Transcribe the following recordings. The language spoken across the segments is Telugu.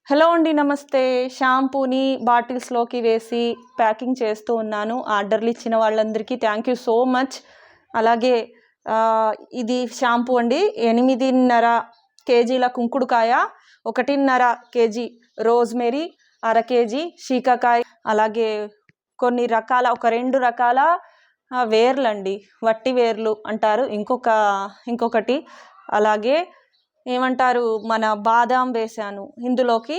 హలో అండి, నమస్తే. షాంపూని బాటిల్స్లోకి వేసి ప్యాకింగ్ చేస్తూ ఉన్నాను. ఆర్డర్లు ఇచ్చిన వాళ్ళందరికీ థ్యాంక్ యూ సో మచ్. అలాగే ఇది షాంపూ అండి. 8.5 కేజీల కుంకుడుకాయ, 1.5 కేజీ రోజ్మెరీ, అర కేజీ శీకాకాయ, అలాగే కొన్ని రకాల ఒక 2 రకాల వేర్లు అండి, వట్టి వేర్లు అంటారు ఇంకొకటి. అలాగే ఏమంటారు, మన బాదాం వేసాను ఇందులోకి.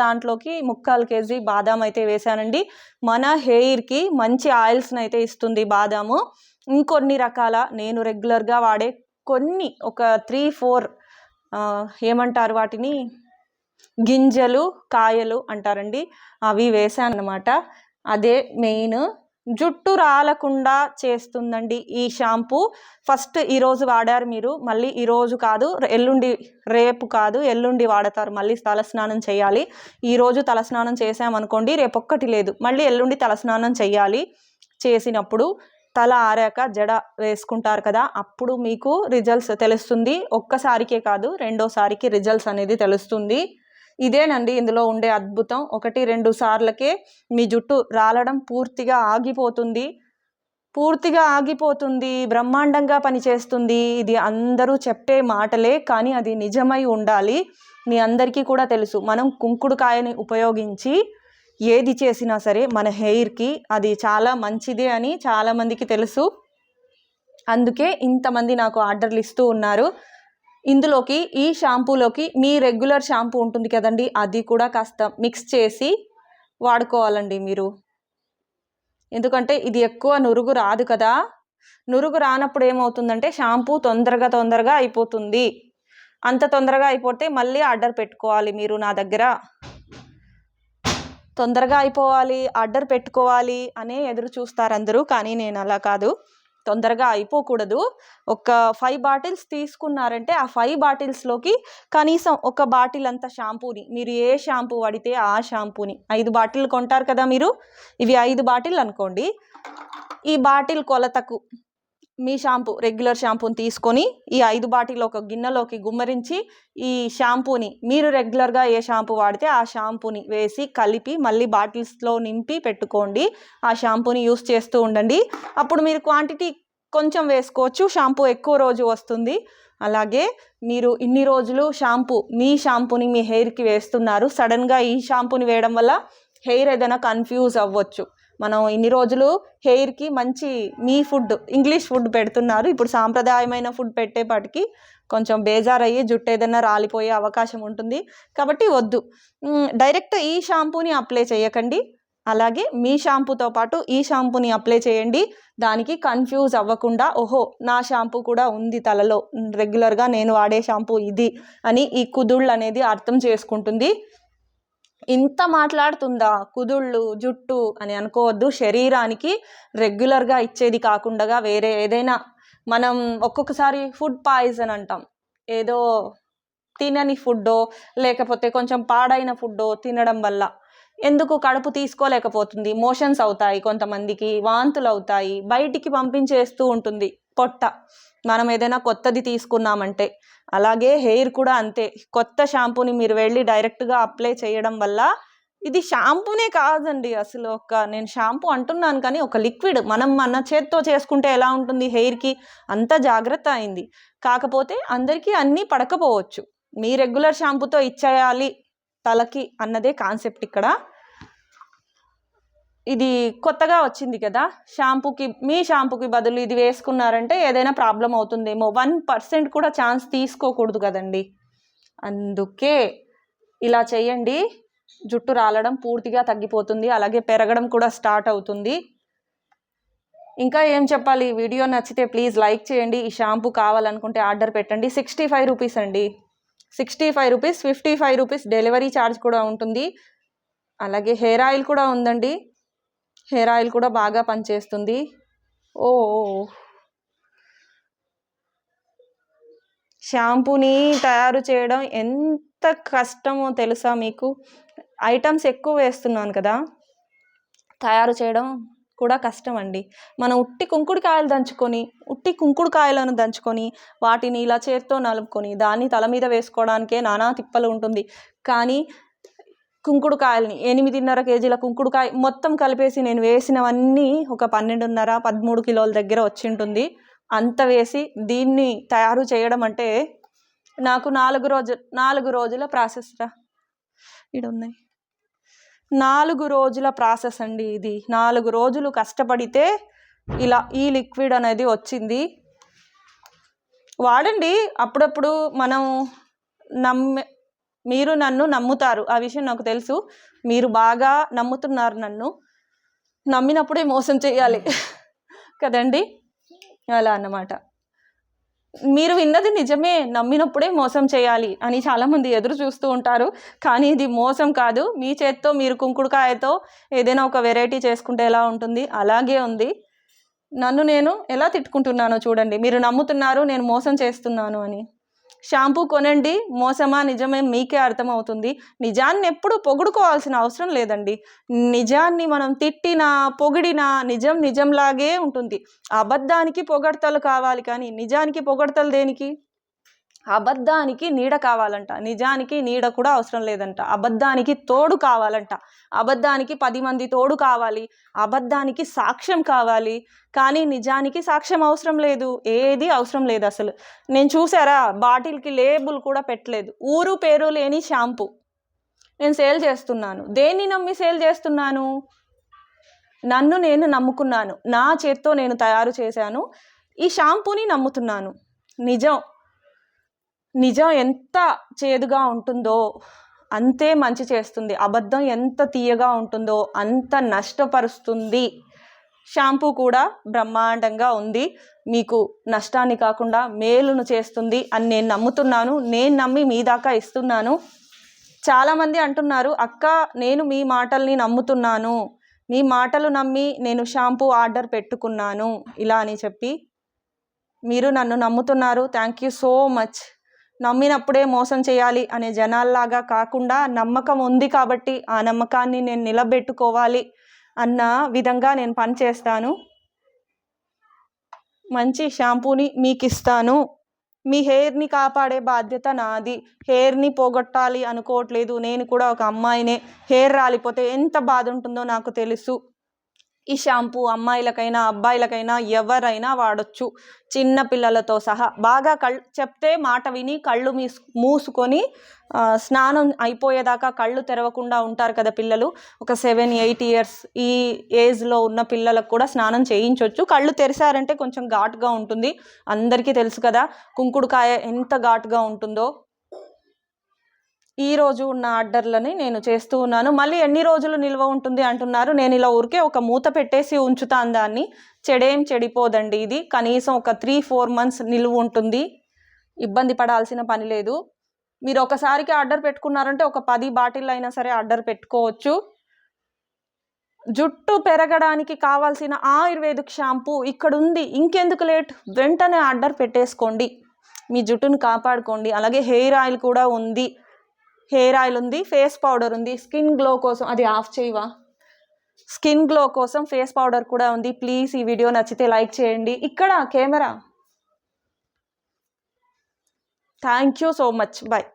దాంట్లోకి 3/4 కేజీ బాదాం అయితే వేసానండి. మన హెయిర్కి మంచి ఆయిల్స్ని అయితే ఇస్తుంది బాదాము. ఇంకొన్ని రకాల నేను రెగ్యులర్గా వాడే కొన్ని ఒక 3-4 ఏమంటారు వాటిని, గింజలు కాయలు అంటారండి, అవి వేసాను అన్నమాట. అదే మెయిన్. జుట్టు రాలకుండా చేస్తుందండి ఈ షాంపూ. ఫస్ట్ ఈరోజు వాడారు మీరు, మళ్ళీ ఈరోజు కాదు రేపు కాదు ఎల్లుండి వాడతారు. మళ్ళీ తలస్నానం చేయాలి. ఈరోజు తలస్నానం చేసామనుకోండి, రేపు ఒక్కటి లేదు, మళ్ళీ ఎల్లుండి తలస్నానం చేయాలి. చేసినప్పుడు తల ఆరాక జడ వేసుకుంటారు కదా, అప్పుడు మీకు రిజల్ట్స్ తెలుస్తుంది. ఒక్కసారికే కాదు, రెండోసారికి రిజల్ట్స్ అనేది తెలుస్తుంది. ఇదేనండి ఇందులో ఉండే అద్భుతం. 1-2 సార్లకే మీ జుట్టు రాలడం పూర్తిగా ఆగిపోతుంది, బ్రహ్మాండంగా పనిచేస్తుంది. ఇది అందరూ చెప్పే మాటలే, కానీ అది నిజమై ఉండాలి. మీ అందరికీ కూడా తెలుసు, మనం కుంకుడుకాయని ఉపయోగించి ఏది చేసినా సరే మన హెయిర్కి అది చాలా మంచిదే అని చాలామందికి తెలుసు. అందుకే ఇంతమంది నాకు ఆర్డర్లు ఇస్తూ ఉన్నారు. ఇందులోకి, ఈ షాంపూలోకి మీ రెగ్యులర్ షాంపూ ఉంటుంది కదండి, అది కూడా కాస్త మిక్స్ చేసి వాడుకోవాలండి మీరు. ఎందుకంటే ఇది ఎక్కువ నురుగు రాదు కదా. నురుగు రానప్పుడు ఏమవుతుందంటే షాంపూ తొందరగా అయిపోతుంది. అంత తొందరగా అయిపోతే మళ్ళీ ఆర్డర్ పెట్టుకోవాలి మీరు నా దగ్గర. తొందరగా అయిపోవాలి, ఆర్డర్ పెట్టుకోవాలి అనే ఎదురు చూస్తారు అందరూ, కానీ నేను అలా కాదు. తొందరగా అయిపోకూడదు. ఒక 5 బాటిల్స్ తీసుకున్నారంటే ఆ 5 బాటిల్స్లోకి కనీసం ఒక బాటిల్ అంత షాంపూని, మీరు ఏ షాంపూ వాడితే ఆ షాంపూని, 5 బాటిల్ కొంటారు కదా మీరు, ఇవి 5 బాటిల్ అనుకోండి. ఈ బాటిల్ కొలతకు మీ రెగ్యులర్ షాంపూని తీసుకొని ఈ 5 బాటిల్ ఒక గిన్నెలోకి గుమ్మరించి ఈ షాంపూని, మీరు రెగ్యులర్గా ఏ షాంపూ వాడితే ఆ షాంపూని వేసి కలిపి మళ్ళీ బాటిల్స్లో నింపి పెట్టుకోండి. ఆ షాంపూని యూస్ చేస్తూ ఉండండి. అప్పుడు మీరు క్వాంటిటీ కొంచెం వేసుకోవచ్చు, షాంపూ ఎక్కువ రోజు వస్తుంది. అలాగే మీరు ఇన్ని రోజులు మీ షాంపూని మీ హెయిర్కి వేస్తున్నారు, సడన్గా ఈ షాంపూని వేయడం వల్ల హెయిర్ ఏదైనా కన్ఫ్యూజ్ అవ్వచ్చు. మనం ఇన్ని రోజులు హెయిర్కి మంచి ఇంగ్లీష్ ఫుడ్ పెడుతున్నారు, ఇప్పుడు సాంప్రదాయమైన ఫుడ్ పెట్టేపాటికి కొంచెం బేజారయ్యి జుట్టు ఏదైనా రాలిపోయే అవకాశం ఉంటుంది. కాబట్టి వద్దు, డైరెక్ట్ ఈ షాంపూని అప్లై చేయకండి. అలాగే మీ షాంపూతో పాటు ఈ షాంపూని అప్లై చేయండి. దానికి కన్ఫ్యూజ్ అవ్వకుండా, ఓహో నా షాంపూ కూడా ఉంది తలలో, రెగ్యులర్గా నేను వాడే షాంపూ ఇది అని ఈ కుదుళ్ళు అనేది అర్థం చేసుకుంటుంది. ఇంత మాట్లాడుతుందా కుదుళ్ళు జుట్టు అని అనుకోవద్దు. శరీరానికి రెగ్యులర్గా ఇచ్చేది కాకుండా వేరే ఏదైనా, మనం ఒక్కొక్కసారి ఫుడ్ పాయిజన్ అంటాం, ఏదో తినని ఫుడ్డో లేకపోతే కొంచెం పాడైన ఫుడ్డో తినడం వల్ల ఎందుకు కడుపు తీసుకోలేకపోతుంది, మోషన్స్ అవుతాయి, కొంతమందికి వాంతులు అవుతాయి, బయటికి పంపించేస్తూ ఉంటుంది పొట్ట, మనం ఏదైనా కొత్తది తీసుకున్నామంటే. అలాగే హెయిర్ కూడా అంతే. కొత్త షాంపూని మీరు వెళ్ళి డైరెక్ట్గా అప్లై చేయడం వల్ల, ఇది షాంపూనే కాదండి అసలు, నేను షాంపూ అంటున్నాను కానీ ఒక లిక్విడ్, మనం మన చేత్తో చేసుకుంటే ఎలా ఉంటుంది హెయిర్కి, అంత జాగ్రత్త అయింది. కాకపోతే అందరికీ అన్నీ పడకపోవచ్చు. మీ రెగ్యులర్ షాంపూతో ఇచ్చేయాలి తలకి అన్నదే కాన్సెప్ట్ ఇక్కడ. ఇది కొత్తగా వచ్చింది కదా మీ షాంపూకి బదులు ఇది వేసుకున్నారంటే ఏదైనా ప్రాబ్లం అవుతుందేమో, 1% కూడా ఛాన్స్ తీసుకోకూడదు కదండి. అందుకే ఇలా చేయండి, జుట్టు రాలడం పూర్తిగా తగ్గిపోతుంది, అలాగే పెరగడం కూడా స్టార్ట్ అవుతుంది. ఇంకా ఏం చెప్పాలి, వీడియో నచ్చితే ప్లీజ్ లైక్ చేయండి. ఈ షాంపూ కావాలనుకుంటే ఆర్డర్ పెట్టండి. 65 రూపీస్ అండి, 65 రూపీస్, 55 రూపీస్ డెలివరీ ఛార్జ్ కూడా ఉంటుంది. అలాగే హెయిర్ ఆయిల్ కూడా ఉందండి, హెయిర్ ఆయిల్ కూడా బాగా పనిచేస్తుంది. షాంపూని తయారు చేయడం ఎంత కష్టమో తెలుసా మీకు. ఐటమ్స్ ఎక్కువ వేస్తున్నాను కదా, తయారు చేయడం కూడా కష్టం అండి. మనం ఉట్టి కుంకుడుకాయలను దంచుకొని వాటిని ఇలా చేత్తో నలుపుకొని దాన్ని తల మీద వేసుకోవడానికే నానా తిప్పలు ఉంటుంది. కానీ కుంకుడుకాయలని 8.5 కేజీల కుంకుడుకాయ మొత్తం కలిపేసి నేను వేసినవన్నీ ఒక 12.5 13 కిలోల దగ్గర వచ్చింటుంది. అంత వేసి దీన్ని తయారు చేయడం అంటే నాకు 4 రోజుల ప్రాసెస్ రా ఇక్కడ ఉన్నాయి. 4 రోజుల ప్రాసెస్ అండి ఇది. 4 రోజులు కష్టపడితే ఇలా ఈ లిక్విడ్ అనేది వచ్చింది. వాడండి అప్పుడప్పుడు. మనం మీరు నన్ను నమ్ముతారు, ఆ విషయం నాకు తెలుసు. మీరు బాగా నమ్ముతున్నారు నన్ను. నమ్మినప్పుడే మోసం చేయాలి కదండి, అలా అన్నమాట. మీరు విన్నది నిజమే, నమ్మినప్పుడే మోసం చేయాలి అని చాలామంది ఎదురు చూస్తూ ఉంటారు. కానీ ఇది మోసం కాదు. మీ చేత్తో మీరు కుంకుడుకాయతో ఏదైనా ఒక వెరైటీ చేసుకుంటే ఎలా ఉంటుంది అలాగే ఉంది. నన్ను నేను ఎలా తిట్టుకుంటున్నానో చూడండి. మీరు నమ్ముతున్నారు నేను మోసం చేస్తున్నాను అని. షాంపూ కొనండి, మోసమా నిజమే మీకే అర్థమవుతుంది. నిజాన్ని ఎప్పుడు పొగుడుకోవాల్సిన అవసరం లేదండి. నిజాన్ని మనం తిట్టినా పొగిడినా నిజం నిజంలాగే ఉంటుంది. అబద్ధానికి పొగడ్తలు కావాలి కానీ నిజానికి పొగడ్తలు దేనికి? అబద్ధానికి నీడ కావాలంట, నిజానికి నీడ కూడా అవసరం లేదంట. అబద్ధానికి తోడు కావాలంట, అబద్ధానికి 10 మంది తోడు కావాలి. అబద్ధానికి సాక్ష్యం కావాలి కానీ నిజానికి సాక్ష్యం అవసరం లేదు. ఏది అవసరం లేదు అసలు. నేను చూసారా, బాటిల్కి లేబుల్ కూడా పెట్టలేదు. ఊరు పేరు లేని షాంపూ నేను సేల్ చేస్తున్నాను. దేన్ని నమ్మి సేల్ చేస్తున్నాను? నన్ను నేను నమ్ముకున్నాను. నా చేత్తో నేను తయారు చేశాను. ఈ షాంపూని నమ్ముతున్నాను. నిజం ఎంత చేదుగా ఉంటుందో అంతే మంచి చేస్తుంది. అబద్ధం ఎంత తీయగా ఉంటుందో అంత నష్టపరుస్తుంది. షాంపూ కూడా బ్రహ్మాండంగా ఉంది. మీకు నష్టాన్ని కాకుండా మేలును చేస్తుంది అని నేను నమ్ముతున్నాను. నేను నమ్మి మీ దాకా ఇస్తున్నాను. చాలామంది అంటున్నారు, అక్క నేను మీ మాటల్ని నమ్ముతున్నాను, మీ మాటలు నమ్మి నేను షాంపూ ఆర్డర్ పెట్టుకున్నాను ఇలా అని చెప్పి. మీరు నన్ను నమ్ముతున్నారు, థ్యాంక్ యూ సో మచ్. నమ్మినప్పుడే మోసం చేయాలి అనే జనాల్లాగా కాకుండా నమ్మకం ఉంది కాబట్టి ఆ నమ్మకాన్ని నేను నిలబెట్టుకోవాలి అన్న విధంగా నేను పని చేస్తాను. మంచి షాంపూని మీకు ఇస్తాను. మీ హెయిర్ని కాపాడే బాధ్యత నాది. హెయిర్ని పోగొట్టాలి అనుకోవట్లేదు. నేను కూడా ఒక అమ్మాయినే. హెయిర్ రాలిపోతే ఎంత బాధ ఉంటుందో నాకు తెలుసు. ఈ షాంపూ అమ్మాయిలకైనా అబ్బాయిలకైనా ఎవరైనా వాడచ్చు, చిన్న పిల్లలతో సహా. బాగా చెప్తే మాట విని కళ్ళు మూసుకొని స్నానం అయిపోయేదాకా కళ్ళు తెరవకుండా ఉంటారు కదా పిల్లలు. ఒక 7-8 ఇయర్స్ ఈ ఏజ్లో ఉన్న పిల్లలకు కూడా స్నానం చేయించవచ్చు. కళ్ళు తెరిచారంటే కొంచెం ఘాటుగా ఉంటుంది. అందరికీ తెలుసు కదా కుంకుడుకాయ ఎంత ఘాటుగా ఉంటుందో. ఈరోజు ఉన్న ఆర్డర్లని నేను చేస్తూ ఉన్నాను. మళ్ళీ ఎన్ని రోజులు నిల్వ ఉంటుంది అంటున్నారు. నేను ఇలా ఊరికే ఒక మూత పెట్టేసి ఉంచుతాను దాన్ని. చెడేం చెడిపోదండి. ఇది కనీసం ఒక 3-4 months నిల్వ ఉంటుంది. ఇబ్బంది పడాల్సిన పని లేదు. మీరు ఒకసారికి ఆర్డర్ పెట్టుకున్నారంటే ఒక 10 బాటిల్ అయినా సరే ఆర్డర్ పెట్టుకోవచ్చు. జుట్టు పెరగడానికి కావాల్సిన ఆయుర్వేదిక్ షాంపూ ఇక్కడ ఉంది. ఇంకెందుకు లేట్, వెంటనే ఆర్డర్ పెట్టేసుకోండి. మీ జుట్టును కాపాడుకోండి. అలాగే హెయిర్ ఆయిల్ కూడా ఉంది. హెయిర్ ఆయిల్ ఉంది, ఫేస్ పౌడర్ ఉంది. స్కిన్ గ్లో కోసం అది ఆఫ్ చేయవా? స్కిన్ గ్లో కోసం ఫేస్ పౌడర్ కూడా ఉంది. ప్లీజ్ ఈ వీడియో నచ్చితే లైక్ చేయండి. ఇక్కడ camera. Thank you so much. Bye.